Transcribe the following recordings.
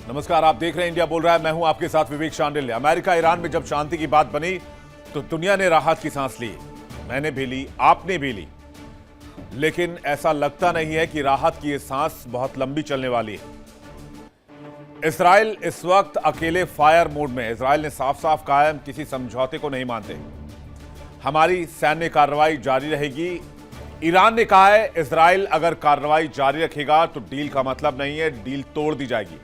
नमस्कार, आप देख रहे हैं इंडिया बोल रहा है। मैं हूं आपके साथ विवेक शांडिल्य। अमेरिका ईरान में जब शांति की बात बनी तो दुनिया ने राहत की सांस ली। मैंने भी ली, आपने भी ली, लेकिन ऐसा लगता नहीं है कि राहत की ये सांस बहुत लंबी चलने वाली है। इजराइल इस वक्त अकेले फायर मोड में है। इजराइल ने साफ साफ कहा है, हम किसी समझौते को नहीं मानते, हमारी सैन्य कार्रवाई जारी रहेगी। ईरान ने कहा है, इजराइल अगर कार्रवाई जारी रखेगा तो डील का मतलब नहीं है, डील तोड़ दी जाएगी।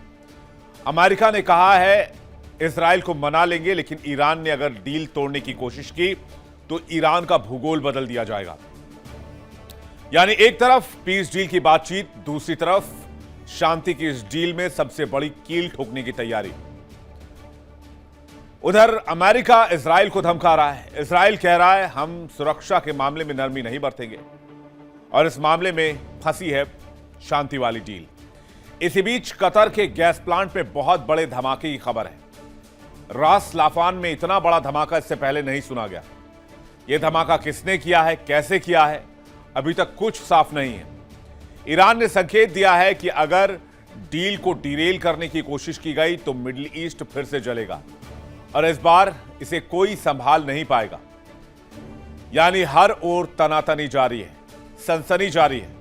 अमेरिका ने कहा है, इजराइल को मना लेंगे, लेकिन ईरान ने अगर डील तोड़ने की कोशिश की तो ईरान का भूगोल बदल दिया जाएगा। यानी एक तरफ पीस डील की बातचीत, दूसरी तरफ शांति की इस डील में सबसे बड़ी कील ठोकने की तैयारी। उधर अमेरिका इजराइल को धमका रहा है। इजराइल कह रहा है, हम सुरक्षा के मामले में नरमी नहीं बरतेंगे और इस मामले में फंसी है शांति वाली डील। इसी बीच कतर के गैस प्लांट में बहुत बड़े धमाके की खबर है। रास लाफान में इतना बड़ा धमाका इससे पहले नहीं सुना गया। यह धमाका किसने किया है, कैसे किया है, अभी तक कुछ साफ नहीं है। ईरान ने संकेत दिया है कि अगर डील को डिरेल करने की कोशिश की गई तो मिडिल ईस्ट फिर से जलेगा और इस बार इसे कोई संभाल नहीं पाएगा। यानी हर ओर तनातनी जारी है, सनसनी जारी है।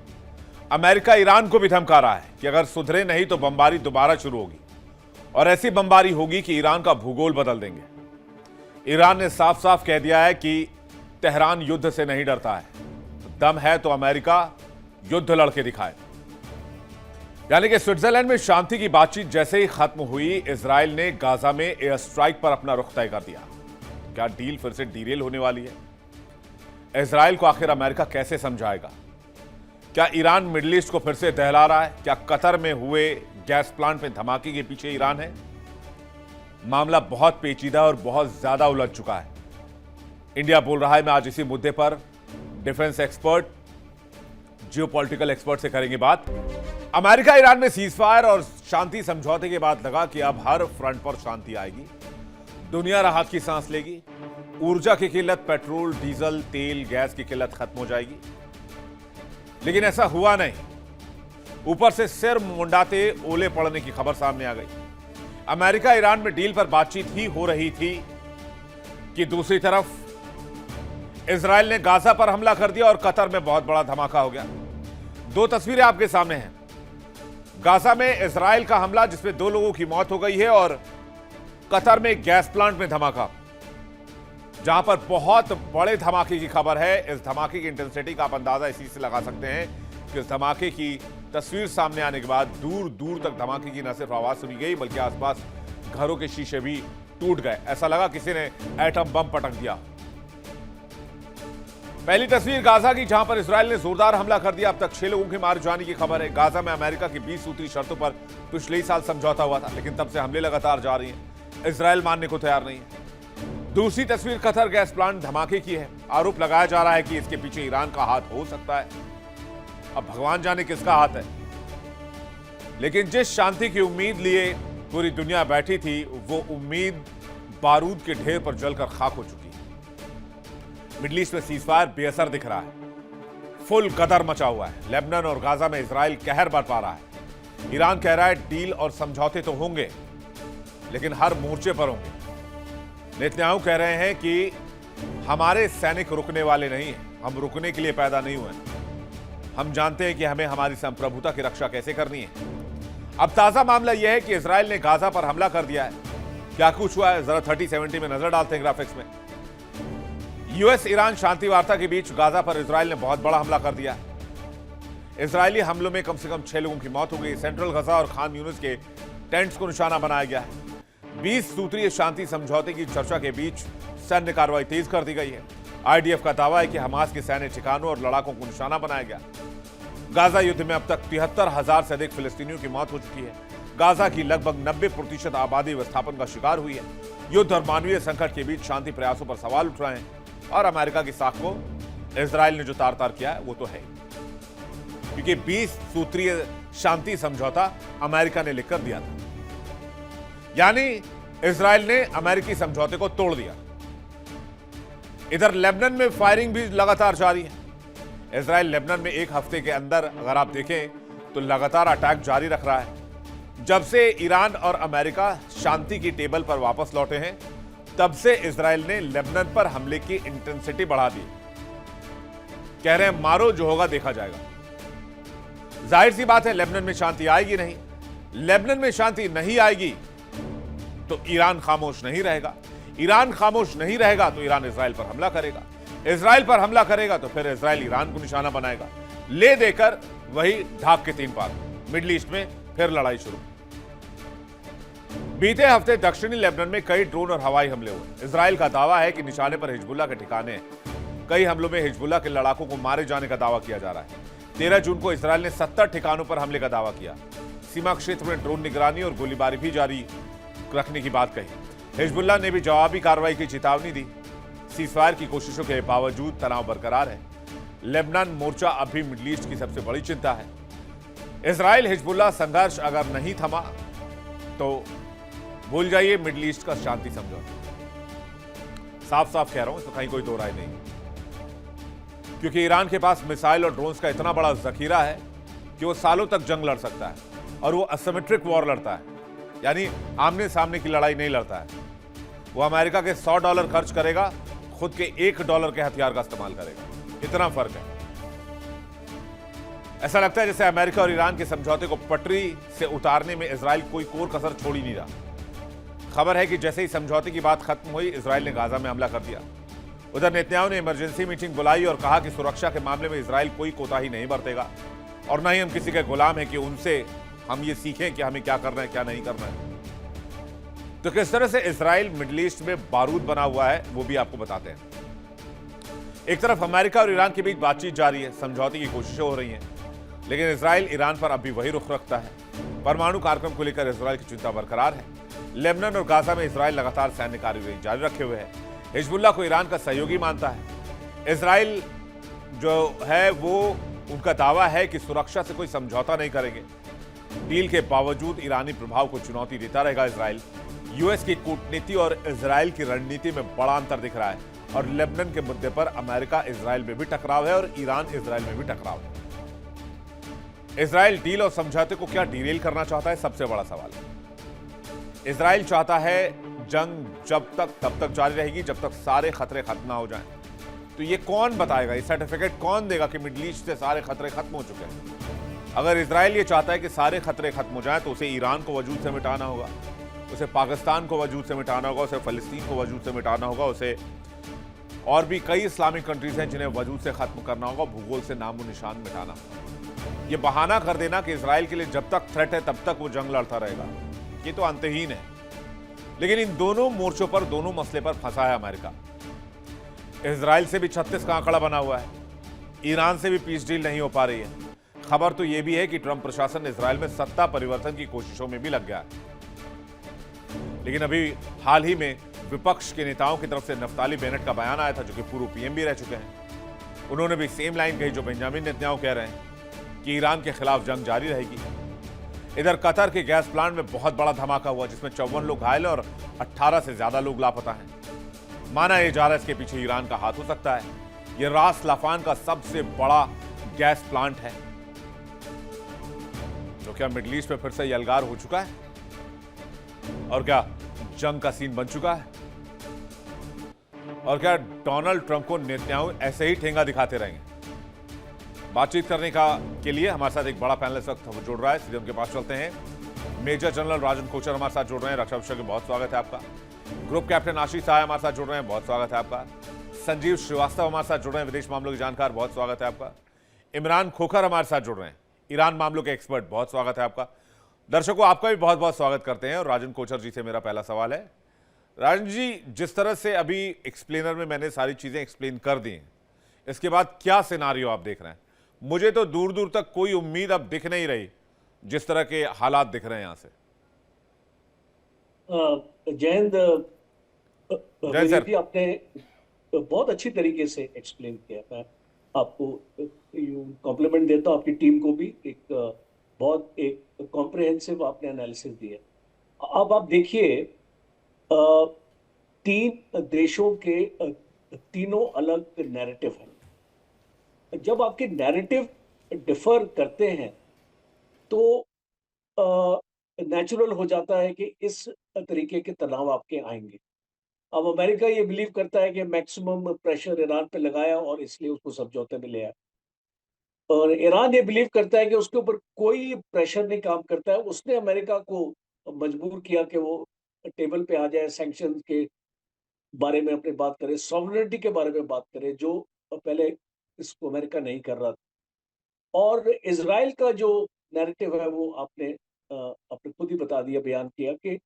अमेरिका ईरान को भी धमका रहा है कि अगर सुधरे नहीं तो बमबारी दोबारा शुरू होगी और ऐसी बमबारी होगी कि ईरान का भूगोल बदल देंगे। ईरान ने साफ साफ कह दिया है कि तेहरान युद्ध से नहीं डरता है, दम है तो अमेरिका युद्ध लड़के दिखाए। यानी कि स्विट्जरलैंड में शांति की बातचीत जैसे ही खत्म हुई, इजराइल ने गाजा में एयर स्ट्राइक पर अपना रुख तय कर दिया। क्या डील फिर से डीरेल होने वाली है? इजराइल को आखिर अमेरिका कैसे समझाएगा? क्या ईरान मिडिल ईस्ट को फिर से दहला रहा है? क्या कतर में हुए गैस प्लांट में धमाके के पीछे ईरान है? मामला बहुत पेचीदा और बहुत ज्यादा उलझ चुका है। इंडिया बोल रहा है मैं आज इसी मुद्दे पर डिफेंस एक्सपर्ट, जियोपॉलिटिकल एक्सपर्ट से करेंगे बात। अमेरिका ईरान में सीजफायर और शांति समझौते के बाद लगा कि अब हर फ्रंट पर शांति आएगी, दुनिया राहत की सांस लेगी, ऊर्जा की किल्लत, पेट्रोल, डीजल, तेल, गैस की किल्लत खत्म हो जाएगी। लेकिन ऐसा हुआ नहीं। ऊपर से सिर मुंडाते ओले पड़ने की खबर सामने आ गई। अमेरिका ईरान में डील पर बातचीत ही हो रही थी कि दूसरी तरफ इजराइल ने गाजा पर हमला कर दिया और कतर में बहुत बड़ा धमाका हो गया। दो तस्वीरें आपके सामने हैं। गाजा में इजराइल का हमला जिसमें 2 लोगों की मौत हो गई है और कतर में गैस प्लांट में धमाका, जहां पर बहुत बड़े धमाके की खबर है। इस धमाके की इंटेंसिटी का आप अंदाजा इसी से लगा सकते हैं कि इस धमाके की तस्वीर सामने आने के बाद दूर दूर तक धमाके की न सिर्फ आवाज सुनी गई बल्कि आसपास घरों के शीशे भी टूट गए। ऐसा लगा किसी ने एटम बम पटक दिया। पहली तस्वीर गाजा की, जहां पर इजराइल ने जोरदार हमला कर दिया। अब तक 6 लोगों के मारे जाने की खबर है। गाजा में अमेरिका की 20 सूत्री शर्तों पर पिछले ही साल समझौता हुआ था, लेकिन तब से हमले लगातार जारी हैं। इजराइल मानने को तैयार नहीं है। दूसरी तस्वीर कतर गैस प्लांट धमाके की है। आरोप लगाया जा रहा है कि इसके पीछे ईरान का हाथ हो सकता है। अब भगवान जाने किसका हाथ है, लेकिन जिस शांति की उम्मीद लिए पूरी दुनिया बैठी थी, वो उम्मीद बारूद के ढेर पर जलकर खाक हो चुकी है। मिडिल ईस्ट में सीजफायर बेअसर दिख रहा है, फुल गदर मचा हुआ है। लेबनान और गाजा में इजराइल कहर बरपा रहा है। ईरान कह रहा है डील और समझौते तो होंगे, लेकिन हर मोर्चे पर होंगे। नेतन्याहू कह रहे हैं कि हमारे सैनिक रुकने वाले नहीं हैं, हम रुकने के लिए पैदा नहीं हुए। हम जानते हैं कि हमें हमारी संप्रभुता की रक्षा कैसे करनी है। अब ताजा मामला यह है कि इजराइल ने गाजा पर हमला कर दिया है। क्या कुछ हुआ है, जरा 3070 में नजर डालते हैं ग्राफिक्स में। यूएस ईरान शांति वार्ता के बीच गाजा पर इजराइल ने बहुत बड़ा हमला कर दिया है। इजरायली हमलों में कम से कम 6 लोगों की मौत हो गई। सेंट्रल गाजा और खान यूनिस के टेंट्स को निशाना बनाया गया है। 20 सूत्रीय शांति समझौते की चर्चा के बीच सैन्य कार्रवाई तेज कर दी गई है। आईडीएफ का दावा है कि हमास के सैन्य ठिकानों और लड़ाकों को निशाना बनाया गया। गाजा युद्ध में अब तक 73,000 से अधिक फिलिस्तीनियों की मौत हो चुकी है। गाजा की लगभग 90% आबादी विस्थापन का शिकार हुई है। युद्ध और मानवीय संकट के बीच शांति प्रयासों पर सवाल उठ रहे हैं और अमेरिका की साख को इजराइल ने जो तार तार किया है वो तो है, क्योंकि 20 सूत्रीय शांति समझौता अमेरिका ने लिखकर दिया था। यानी इजराइल ने अमेरिकी समझौते को तोड़ दिया। इधर लेबनान में फायरिंग भी लगातार जारी है। इजराइल लेबनान में एक हफ्ते के अंदर अगर आप देखें तो लगातार अटैक जारी रख रहा है। जब से ईरान और अमेरिका शांति की टेबल पर वापस लौटे हैं, तब से इजराइल ने लेबनान पर हमले की इंटेंसिटी बढ़ा दी। कह रहे हैं मारो, जो होगा देखा जाएगा। जाहिर सी बात है लेबनान में शांति आएगी नहीं। लेबनान में शांति नहीं आएगी तो ईरान खामोश नहीं रहेगा। ईरान खामोश नहीं रहेगा तो ईरान इजराइल पर हमला करेगा। इजराइल पर हमला करेगा तो फिर इजराइल ईरान को निशाना बनाएगा। ले देकर वही ढाक के तीन पार, मिडिल ईस्ट में फिर लड़ाई शुरू। बीते हफ्ते दक्षिणी लेबनान में कई ड्रोन और हवाई हमले हुए। इजराइल का दावा है कि निशाने पर हिजबुल्लाह के ठिकाने हैं। कई हमलों में हिजबुल्लाह के लड़ाकों को मारे जाने का दावा किया जा रहा है। 13 जून को इजराइल ने 70 ठिकानों पर हमले का दावा किया। सीमा क्षेत्र में ड्रोन निगरानी और गोलीबारी भी जारी रखने की बात कही। हिजबुल्लाह ने भी जवाबी कार्रवाई की चेतावनी दी। सीजफायर की कोशिशों के बावजूद तनाव बरकरार है। लेबनान मोर्चा अभी मिडिल ईस्ट की सबसे बड़ी चिंता है। इजराइल हिजबुल्लाह संघर्ष अगर नहीं थमा तो भूल जाइए मिडिल ईस्ट का शांति समझौता। साफ साफ कह रहा हूं, इसमें कहीं कोई दो राय नहीं, क्योंकि ईरान के पास मिसाइल और ड्रोन्स का इतना बड़ा जखीरा है कि वो सालों तक जंग लड़ सकता है। और वो असिमेट्रिक वॉर लड़ता है, यानी आमने सामने की लड़ाई नहीं लड़ता है। वो अमेरिका के $100 खर्च करेगा, खुद के $1 के हथियार का इस्तेमाल करेगा। इतना फर्क है। ऐसा लगता है जैसे अमेरिका और ईरान के समझौते को पटरी से उतारने में इजराइल कोई कोर कसर छोड़ ही नहीं रहा। खबर है कि जैसे ही समझौते की बात खत्म हुई, इजराइल ने गाजा में हमला कर दिया। उधर नेतन्याहू ने इमरजेंसी मीटिंग बुलाई और कहा कि सुरक्षा के मामले में इजराइल कोई कोताही नहीं बरतेगा और न ही हम किसी के गुलाम हैं कि उनसे हम ये सीखें कि हमें क्या करना है क्या नहीं करना है। तो किस तरह से इजराइल मिडिल ईस्ट में बारूद बना हुआ है वो भी आपको बताते हैं। एक तरफ अमेरिका और ईरान के बीच बातचीत जारी है, समझौते की कोशिशें हो रही हैं, लेकिन इजराइल ईरान पर अब भी वही रुख रखता है। परमाणु कार्यक्रम को लेकर इजराइल की चिंता बरकरार है। लेबनान और गाजा में इजराइल लगातार सैन्य कार्रवाई जारी रखे हुए है। हिजबुल्लाह को ईरान का सहयोगी मानता है। इजराइल जो है वो उनका दावा है कि सुरक्षा से कोई समझौता नहीं करेंगे। डील के बावजूद ईरानी प्रभाव को चुनौती देता रहेगा इजराइल। यूएस की कूटनीति और इजराइल की रणनीति में बड़ा अंतर दिख रहा है और लेबनान के मुद्दे पर अमेरिका इजराइल में भी टकराव है और ईरान इजराइल में भी टकराव है। इजराइल डील और समझौते को क्या डीरेल करना चाहता है, सबसे बड़ा सवाल है। इजराइल चाहता है जंग जब तक तब तक जारी रहेगी जब तक सारे खतरे खत्म ना हो जाएं। तो ये कौन बताएगा, ये सर्टिफिकेट कौन देगा कि मिडिल ईस्ट से सारे खतरे खत्म हो चुके हैं? अगर इजराइल ये चाहता है कि सारे खतरे खत्म हो जाएं तो उसे ईरान को वजूद से मिटाना होगा, उसे पाकिस्तान को वजूद से मिटाना होगा, उसे फलस्तीन को वजूद से मिटाना होगा, उसे और भी कई इस्लामिक कंट्रीज हैं जिन्हें वजूद से खत्म करना होगा, भूगोल से नामो निशान मिटाना होगा। ये बहाना कर देना कि इजराइल के लिए जब तक थ्रेट है तब तक वो जंग लड़ता रहेगा, ये तो अंतहीन है। लेकिन इन दोनों मोर्चों पर, दोनों मसले पर फंसा है अमेरिका। इजराइल से भी 36 का आंकड़ा बना हुआ है, ईरान से भी पीस डील नहीं हो पा रही है। खबर तो यह भी है कि ट्रंप प्रशासन इजराइल में सत्ता परिवर्तन की कोशिशों में भी लग गया है। लेकिन अभी हाल ही में विपक्ष के नेताओं की तरफ से नफ्ताली बेनेट का बयान आया था, जो कि पूर्व पीएम भी रह चुके हैं। उन्होंने भी सेम लाइन कही जो बेंजामिन नेतन्याहू कह रहे हैं कि ईरान के खिलाफ जंग जारी रहेगी। इधर कतर के गैस प्लांट में बहुत बड़ा धमाका हुआ जिसमें 54 लोग घायल और 18 से ज्यादा लोग लापता हैं। माना यह जा रहा है इसके पीछे ईरान का हाथ हो सकता है। यह रास लाफान का सबसे बड़ा गैस प्लांट है। तो क्या मिडिल ईस्ट में फिर से यलगार हो चुका है और क्या जंग का सीन बन चुका है? और क्या डोनाल्ड ट्रंप को नेतन्याहू ऐसे ही ठेंगा दिखाते रहेंगे? बातचीत करने के लिए हमारे साथ एक बड़ा पैनलिस्ट वक्त जुड़ रहा है, सीधे उनके पास चलते हैं। मेजर जनरल राजन कोचर हमारे साथ जुड़ रहे हैं, रक्षा विषय बहुत स्वागत है आपका। ग्रुप कैप्टन आशीष सहाय हमारे साथ जुड़ रहे हैं, बहुत स्वागत है आपका। संजीव श्रीवास्तव हमारे साथ जुड़ रहे हैं, विदेश मामलों के जानकार, बहुत स्वागत है आपका। इमरान खोखर हमारे साथ जुड़ रहे हैं, ईरान मामलों के एक्सपर्ट, बहुत स्वागत है आपका। दर्शकों आपका भी बहुत बहुत स्वागत करते हैं। और राजन कोचर जी से मेरा पहला सवाल है, राजन जी, जिस तरह से अभी एक्सप्लेनर में मैंने सारी चीजें एक्सप्लेन कर दी हैं, इसके बाद क्या सिनारियो आप देख रहे हैं? मुझे तो दूर दूर तक कोई उम्मीद अब दिख नहीं रही, जिस तरह के हालात दिख रहे हैं यहां से। जयंत जी, आपने बहुत अच्छी तरीके से एक्सप्लेन किया। मैं आपको कॉम्प्लीमेंट देता हूं, आपकी टीम को भी। बहुत कॉम्प्रिहेंसिव आपने एनालिसिस दिया। अब आप देखिए, तीन देशों के तीनों अलग नैरेटिव हैं। जब आपके नैरेटिव डिफर करते हैं तो नेचुरल हो जाता है कि इस तरीके के तनाव आपके आएंगे। अब अमेरिका ये बिलीव करता है कि मैक्सिमम प्रेशर ईरान पे लगाया और इसलिए उसको समझौते में ले आया, और ईरान ये बिलीव करता है कि उसके ऊपर कोई प्रेशर नहीं काम करता है। उसने अमेरिका को मजबूर किया कि वो टेबल पे आ जाए, सैंक्शन के बारे में अपनी बात करे, सॉवरेनिटी के बारे में बात करे, जो पहले इसको अमेरिका नहीं कर रहा था। और इज़राइल का जो नैरेटिव है वो आपने खुद ही बता दिया, बयान किया कि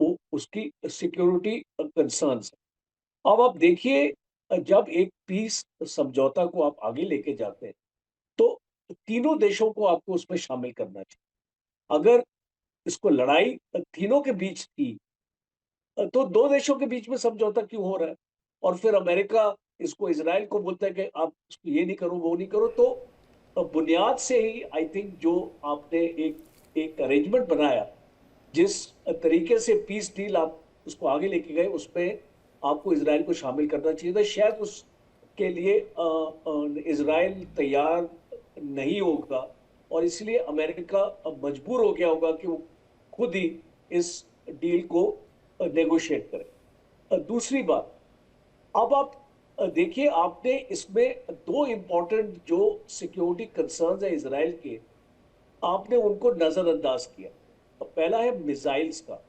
वो उसकी सिक्योरिटी कंसर्न्स है। अब आप देखिए, जब एक पीस समझौता को आप आगे लेके जाते हैं तो तीनों देशों को आपको उसमें शामिल करना चाहिए। अगर इसको लड़ाई तीनों के बीच थी, तो दो देशों के बीच में समझौता क्यों हो रहा है? और फिर अमेरिका इसको इज़राइल को बोलता है कि आप इसको ये नहीं करो, वो नहीं करो। तो बुनियाद से ही आई थिंक जो आपने एक एक अरेंजमेंट बनाया, जिस तरीके से पीस डील आप उसको आगे लेके गए, उसमें आपको इज़राइल को शामिल करना चाहिए था। शायद उसके लिए इज़राइल तैयार नहीं होगा, और इसलिए अमेरिका अब मजबूर हो गया होगा कि वो खुद ही इस डील को नेगोशिएट करे। दूसरी बात, अब आप देखिए, आपने इसमें दो इंपॉर्टेंट जो सिक्योरिटी कंसर्न्स है इज़राइल के, आपने उनको नजरअंदाज किया। पहला है मिसाइल्स का।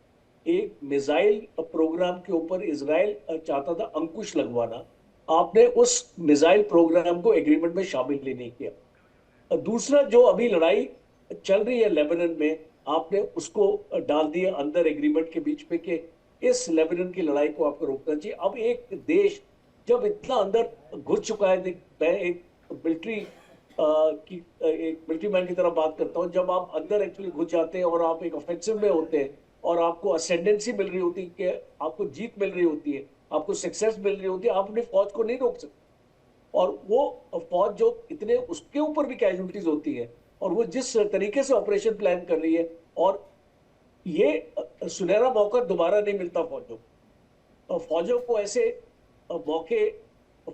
एक मिसाइल प्रोग्राम के ऊपर इज़राइल चाहता था अंकुश लगवाना, आपने उस मिसाइल प्रोग्राम को एग्रीमेंट में शामिल ही नहीं किया। दूसरा, जो अभी लड़ाई चल रही है लेबनान में, आपने उसको डाल दिया अंदर एग्रीमेंट के बीच में कि इस लेबनान की लड़ाई को आपको रोकना चाहिए। अब एक देश जब इतना अंदर घुस चुका है, मैं एक मिलिट्री एक मिलिट्री मैन की तरह बात करता हूँ, जब आप अंदर एक्चुअली घुस जाते हैं और आप एक ऑफेंसिव में होते हैं और आपको असेंडेंसी मिल रही होती है कि आपको जीत मिल रही होती है, आपको सक्सेस मिल रही होती है, आप अपनी फौज को नहीं रोक सकते। और वो फौज जो इतने, उसके ऊपर भी कैजुअलिटीज होती है, और वो जिस तरीके से ऑपरेशन प्लान कर रही है, और ये सुनहरा मौका दोबारा नहीं मिलता फौजों को। फौजों को ऐसे मौके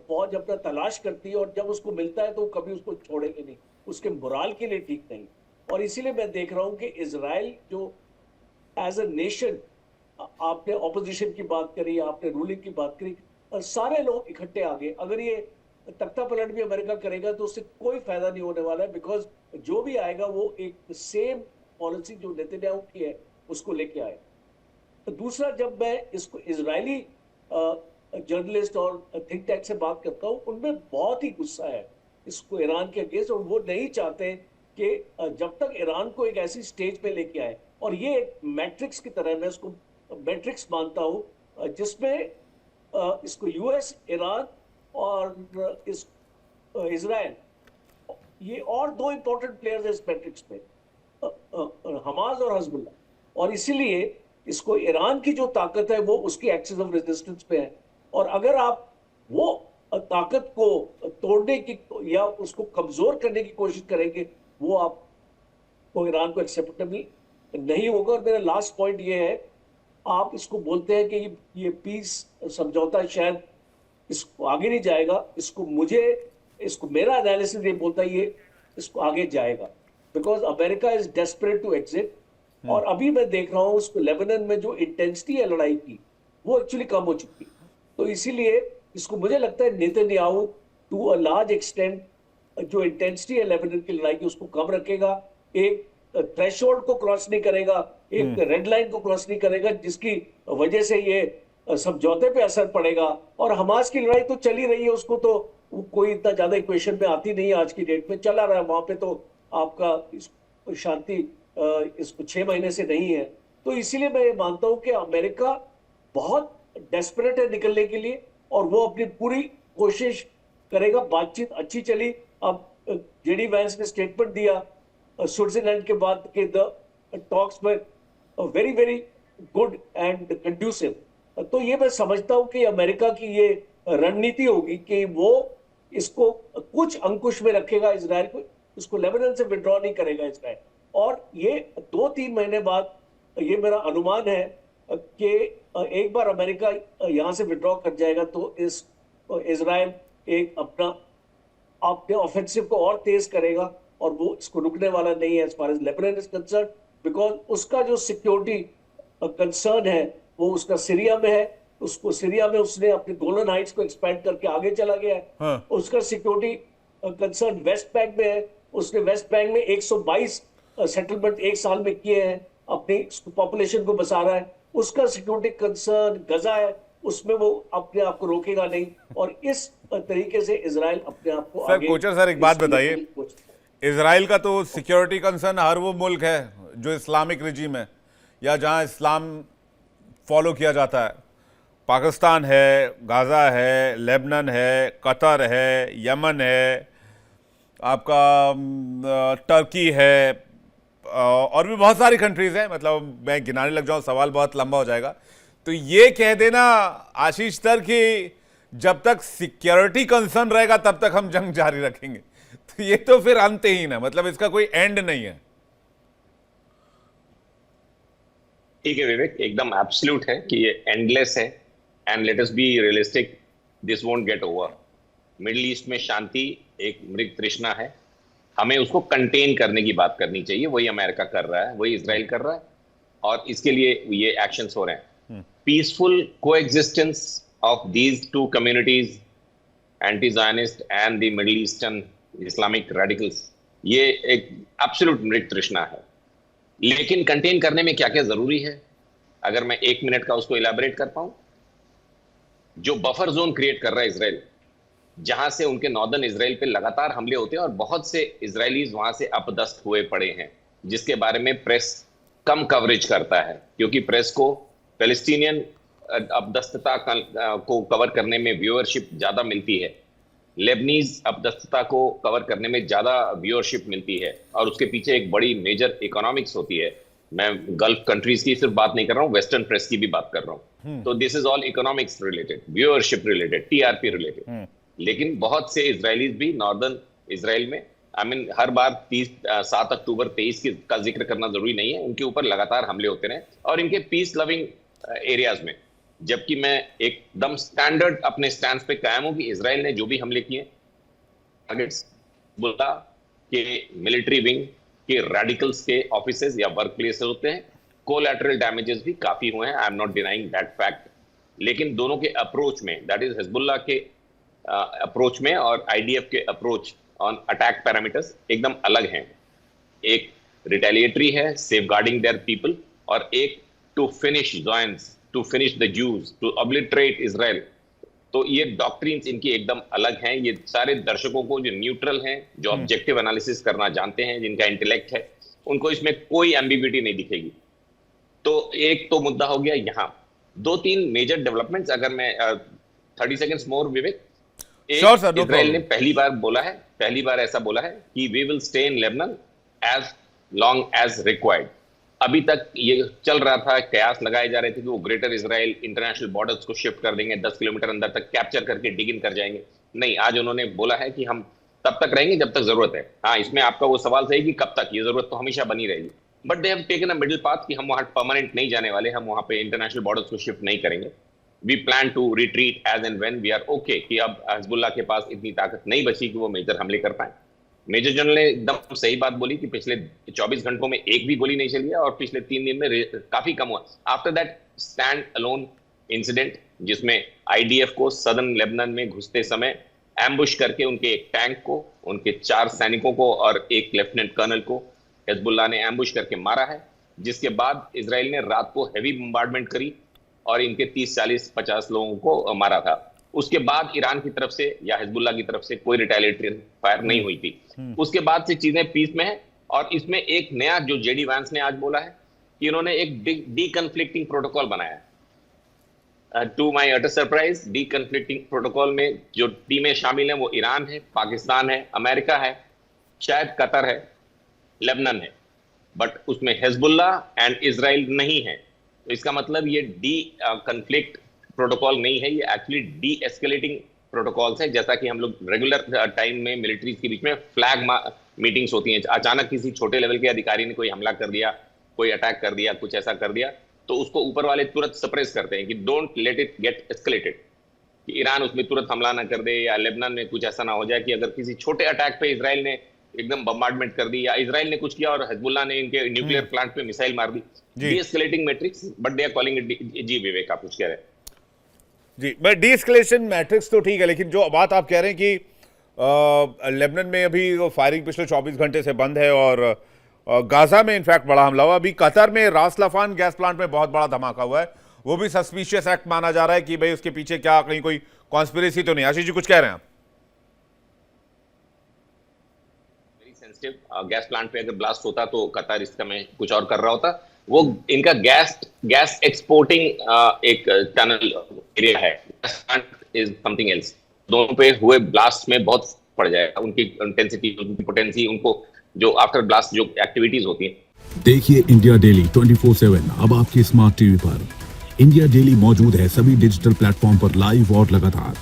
फौज अपना तलाश करती है, और जब उसको मिलता है तो कभी उसको छोड़ेंगे नहीं, उसके मोराल के लिए ठीक नहीं। और इसीलिए मैं देख रहा हूं कि इज़राइल जो एज अ नेशन, आपने ऑपोजिशन की बात करी, आपने रूलिंग की बात करी, सारे लोग इकट्ठे आ गए। अगर ये तख्ता पलट भी अमेरिका करेगा तो उससे कोई फायदा नहीं होने वाला है, बिकॉज जो भी आएगा वो एक सेम पॉलिसी जो नेतन्याहू की है उसको लेके आए। तो दूसरा, जब मैं इसको इजरायली जर्नलिस्ट और थिंक टैंक से बात करता हूँ, उनमें बहुत ही गुस्सा है इसको ईरान के अगेंस्ट, और वो नहीं चाहते कि जब तक ईरान को एक ऐसी स्टेज पे लेके आए, और ये एक मैट्रिक्स की तरह, मैं इसको मैट्रिक्स मानता हूँ, जिसमें इसको यूएस, ईरान और इस इजराइल, ये और दो इंपॉर्टेंट प्लेयर्स हैं इस मैट्रिक्स में, हमास और हजबुल्ला। और इसीलिए इसको ईरान की जो ताकत है वो उसकी एक्सिस ऑफ रेजिस्टेंस पे है, और अगर आप वो ताकत को तोड़ने की या उसको कमजोर करने की कोशिश करेंगे, वो आपको, ईरान को एक्सेप्टेबल नहीं होगा। और मेरा लास्ट पॉइंट ये है, आप इसको बोलते हैं कि ये पीस समझौता शायद इसको आगे नहीं जाएगा, इसको मेरा एनालिसिस ये बोलता है ये इसको आगे जाएगा, because America is desperate to exit. और अभी मैं देख रहा हूँ उसको लेबनान में जो इंटेंसिटी है लड़ाई की, वो एक्चुअली कम हो चुकी है। तो इसीलिए इसको मुझे लगता है Netanyahu to a large extent जो इंटेंसिटी है लेबनान की लड़ाई की उसको कम रखेगा, एक थ्रेशोल्ड को क्रॉस नहीं करेगा, एक रेड लाइन को क्रॉस नहीं करेगा, जिसकी वजह से ये समझौते पे असर पड़ेगा। और हमास की लड़ाई तो चली रही है, उसको तो कोई इतना ज्यादा इक्वेशन में आती नहीं है, आज की डेट में चला रहा है वहां पे, तो आपका शांति इसको 6 महीने से नहीं है। तो इसीलिए मैं ये मानता हूं कि अमेरिका बहुत डेस्परेट है निकलने के लिए, और वो अपनी पूरी कोशिश करेगा। बातचीत अच्छी चली, अब जेडी वैंस ने स्टेटमेंट दिया स्विट्जरलैंड के बाद के द टॉक्स में very very good and conducive. तो ये मैं समझता हूं कि अमेरिका की ये रणनीति होगी कि वो इसको कुछ अंकुश में रखेगा इजराइल को, इसको लेबनान से विड्रॉ नहीं करेगा इजराइल। और ये 2-3 महीने बाद, ये मेरा अनुमान है कि एक बार अमेरिका यहां से विड्रॉ कर जाएगा तो इजराइल एक अपने ऑफेंसिव को और तेज करेगा, और वो इसको रुकने वाला नहीं है as far as Lebanon is concern, because उसका जो सिक्योरिटी कंसर्न है वो उसका सीरिया में है। उसको सीरिया में उसने अपने गोलन हाइट्स को एक्सपैंड करके आगे चला गया है। हाँ। उसका सिक्योरिटी कंसर्न वेस्ट बैंक में है। उसने वेस्ट बैंक में 122 सेटलमेंट एक साल में किए हैं, अपनी पॉपुलेशन को बचा रहा है। उसका सिक्योरिटी कंसर्न गजा है, उसमें वो अपने आप को रोकेगा नहीं। और इस तरीके से इजराइल अपने आप को सर आगे कोचर सर एक बात इसके लिए बताइए, कुछ- इसराइल का तो सिक्योरिटी कंसर्न हर वो मुल्क है जो इस्लामिक रिजीम है या जहां इस्लाम फॉलो किया जाता है। पाकिस्तान है, गाज़ा है, लेबनान है, कतर है, यमन है, आपका टर्की है, और भी बहुत सारी कंट्रीज हैं। मतलब मैं गिनाने लग जाऊं सवाल बहुत लंबा हो जाएगा। तो ये कह देना आशीष सर कि जब तक सिक्योरिटी कंसर्न रहेगा तब तक हम जंग जारी रखेंगे, तो ये तो फिर अंतहीन है, मतलब इसका कोई एंड नहीं है। ठीक है विवेक, एकदम एब्सोल्यूट है कि ये एंडलेस है। And let us be realistic, this won't get over. Middle east में शांति एक मृग तृष्णा है, हमें उसको कंटेन करने की बात करनी चाहिए। वही अमेरिका कर रहा है, वही इजराइल कर रहा है, और इसके लिए ये एक्शंस हो रहे हैं। Peaceful coexistence of these two communities, anti Zionist and the middle eastern Islamic radicals, ये एक एब्सोल्यूट मृग तृष्णा है। लेकिन कंटेन करने में क्या क्या जरूरी है, अगर मैं 1 मिनट का उसको इलैबोरेट कर पाऊं। जो बफर जोन क्रिएट कर रहा है इसराइल, जहां से उनके नॉर्दर्न इसराइल पे लगातार हमले होते हैं और बहुत से इजरायलीज वहां से अपदस्थ हुए पड़े हैं, जिसके बारे में प्रेस कम कवरेज करता है, क्योंकि प्रेस को पैलेस्टीनियन अपदस्थता को कवर करने में व्यूअरशिप ज्यादा मिलती है, लेबनीज अपदस्थता को कवर करने में ज्यादा व्यूअरशिप मिलती है, और उसके पीछे एक बड़ी मेजर इकोनॉमिक्स होती है। मैं गल्फ कंट्रीज की सिर्फ बात नहीं कर रहा हूँ, वेस्टर्न प्रेस की भी बात कर रहा हूँ। तो this is all economics related, viewership related, TRP related. लेकिन बहुत से इजरायलीज भी नॉर्दर्न इसराइल में, हर बार 7 अक्टूबर 23 का जिक्र करना जरूरी नहीं है, उनके ऊपर लगातार हमले होते रहे और इनके पीस लविंग एरियाज में। जबकि मैं एकदम स्टैंडर्ड अपने स्टैंड पे कायम हूं कि इजराइल ने जो भी हमले किए, टारगेट्स बोला कि मिलिट्री विंग के रेडिकल्स के ऑफिसेज या वर्क प्लेसेस होते हैं। कोलैटरल डैमेजेस भी काफी हुए हैं, I am not denying that fact. लेकिन दोनों के अप्रोच में, दैट इज हिजबुल्लाह के अप्रोच में और आईडीएफ के अप्रोच ऑन अटैक पैरामीटर्स एकदम अलग हैं। एक रिटेलिएटरी है, सेफगार्डिंग देयर पीपल, और एक to finish Zionist, to finish the Jews, to obliterate Israel. तो ये डॉक्ट्रिन्स इनकी एकदम अलग हैं। ये सारे दर्शकों को जो न्यूट्रल हैं, जो ऑब्जेक्टिव एनालिसिस करना जानते हैं, जिनका इंटेलेक्ट है, उनको इसमें कोई एम्बिग्युइटी नहीं दिखेगी। तो एक तो मुद्दा हो गया यहाँ। 2-3 मेजर डेवलपमेंट्स, अगर मैं 30 सेकेंड्स मोर विवेक। इजराइल ने पहली बार ऐसा बोला है कि we will stay in Lebanon as long as required. अभी तक ये चल रहा था, कयास लगाए जा रहे थे कि वो ग्रेटर इजराइल इंटरनेशनल बॉर्डर्स को शिफ्ट कर देंगे, 10 किलोमीटर अंदर तक कैप्चर करके डिग इन कर जाएंगे। नहीं, आज उन्होंने बोला है कि हम तब तक रहेंगे जब तक जरूरत है। हाँ, इसमें आपका वो सवाल सही कि कब तक, ये जरूरत तो हमेशा बनी रहेगी, but they have taken a middle path कि हम वहां परमानेंट नहीं जाने वाले, हम वहां पे इंटरनेशनल बॉर्डर्स को शिफ्ट नहीं करेंगे। We plan to retreat as and when we are okay, कि अब हिजबुल्लाह के पास इतनी ताकत नहीं बची कि वो मेजर हमले कर पाए। मेजर जनरल ने एकदम सही बात बोली कि पिछले 24 घंटों में एक भी गोली नहीं चली है और पिछले 3 दिन में काफी कम हुआ। After that stand alone incident, जिसमें आईडीएफ को सदर्न लेबनान में घुसते समय एम्बुश करके उनके एक टैंक को, उनके 4 सैनिकों को और एक लेफ्टिनेंट कर्नल को हिजबुल्लाह ने एम्बुश करके मारा है। जिसके बाद इसराइल ने रात को हैवी बम्बार्डमेंट करी और इनके 30, 40, 50 लोगों को मारा था। उसके बाद ईरान की तरफ से या हिजबुल्लाह की तरफ से कोई रिटेलिएटरी फायर नहीं हुई थी। उसके बाद से चीजें पीस में है। और इसमें एक नया जो जेडी वैंस ने आज बोला है कि इन्होंने एक डीकन्फ्लिक्टिंग प्रोटोकॉल बनाया है। To my utter surprise, deconflicting protocol में जो टीमें शामिल हैं वो ईरान है, पाकिस्तान है, अमेरिका है, शायद कतर है, लेबनान है, बट उसमें हिजबुल्लाह एंड इजराइल नहीं है। तो इसका मतलब ये कन्फ्लिक्ट प्रोटोकॉल नहीं है, ये एक्चुअली डी एस्केलेटिंग प्रोटोकॉल्स है। जैसा कि हम लोग रेगुलर टाइम में मिलिट्रीज के बीच में फ्लैग मीटिंग्स होती हैं, अचानक किसी छोटे लेवल के अधिकारी ने कोई हमला कर दिया, कोई अटैक कर दिया, कुछ ऐसा कर दिया, तो उसको ऊपर वाले तुरंत सप्रेस करते हैं कि don't let it get escalated, कि ईरान उसमें तुरंत हमला ना कर दे, या लेबनान में कुछ ऐसा ना हो जाए कि अगर किसी छोटे अटैक पे इजराइल ने एकदम बम्बार्डमेंट कर दी, या इजराइल ने कुछ किया और हिजबुल्लाह ने इनके न्यूक्लियर प्लांट पे मिसाइल मार दी। De-escalating matrix, but they are calling it. Ji Vivek, आप कुछ कह रहे हैं? जी, मैं डी-एस्केलेशन मैट्रिक्स तो ठीक है, लेकिन जो बात आप कह रहे हैं कि लेबनान में अभी फायरिंग पिछले 24 घंटे से बंद है और गाजा में इनफैक्ट बड़ा हमला हुआ। अभी कतर में रास लाफान गैस प्लांट में बहुत बड़ा धमाका हुआ है, वो भी सस्पिशियस एक्ट माना जा रहा है कि भाई उसके पीछे क्या कहीं कोई कॉन्स्पिरेसी तो नहीं। आशीष जी कुछ कह रहे हैं आप? वेरी सेंसिटिव, गैस प्लांट पे अगर ब्लास्ट होता तो कतर इस समय कुछ और कर रहा होता। वो इनका गैस एक्सपोर्टिंग एक टनल एरिया है, gas plant is something else. दोनों पे हुए ब्लास्ट में बहुत पड़ जाएगा, उनकी इंटेंसिटी, उनकी पोटेंसी, उनको जो आफ्टर ब्लास्ट जो एक्टिविटीज होती हैं। देखिए इंडिया डेली 24/7 अब आपके स्मार्ट टीवी पर। इंडिया डेली मौजूद है सभी डिजिटल प्लेटफॉर्म पर लाइव और लगातार।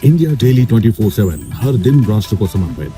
इंडिया डेली 24/7 हर दिन राष्ट्र को समर्पित।